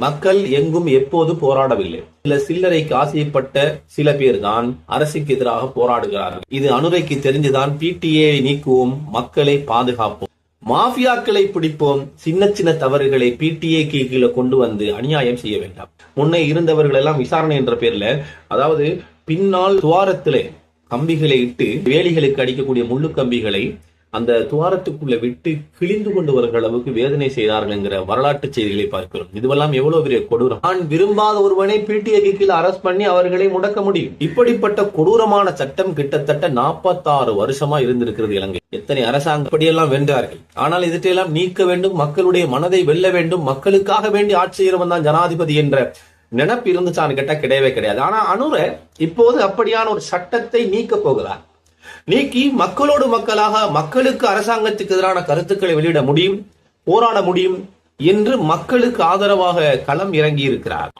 மக்கள் எங்கும் எப்போது போராடவில்லை. சில சில்லறைக்கு ஆசைப்பட்ட சில பேர் தான் அரசுக்கு எதிராக போராடுகிறார்கள். இது அனுரைக்கு தெரிஞ்சுதான் பிடிஏ நீக்குவோம், மக்களை பாதுகாப்போம், மாஃபியாக்களை பிடிப்போம், சின்ன சின்ன தவறுகளை பிடிஏ கீழே கொண்டு வந்து அநியாயம் செய்ய வேண்டாம். முன்னே இருந்தவர்கள் எல்லாம் விசாரணை என்ற பேர்ல, அதாவது பின்னால் துவாரத்திலே கம்பிகளை இட்டு வேலிகளுக்கு அடிக்கக்கூடிய முள்ளு கம்பிகளை அந்த துவாரத்துக்குள்ள விட்டு கிழிந்து கொண்டு வருகிற அளவுக்கு வேதனை செய்தார்கள் என்கிற வரலாற்று செய்திகளை பார்க்கிறோம். இதுவெல்லாம் எவ்வளவு பெரிய கொடூரம். நான் விரும்பாத ஒருவனை பிடிஏ கீழ் அரெஸ்ட் பண்ணி அவர்களை முடக்க முடியும். இப்படிப்பட்ட கொடூரமான சட்டம் கிட்டத்தட்ட 46 வருஷமா இருந்திருக்கிறது இலங்கை. எத்தனை அரசாங்கம் இப்படியெல்லாம் வென்றார்கள். ஆனால் இதற்றையெல்லாம் நீக்க வேண்டும், மக்களுடைய மனதை வெல்ல வேண்டும், மக்களுக்காக வேண்டி ஆட்சி செய்யறவன் தான் ஜனாதிபதி என்ற நினைப்பு இருந்துச்சான்னு கேட்டா கிடையவே கிடையாது. ஆனா அனுர இப்போது அப்படியான ஒரு சட்டத்தை நீக்க போகிறார். நீக்கி மக்களோடு மக்களாக மக்களுக்கு அரசாங்கத்துக்கு எதிரான கருத்துக்களை வெளியிட முடியும், போராட முடியும் என்று மக்களுக்கு ஆதரவாக களம் இறங்கி இருக்கிறார்.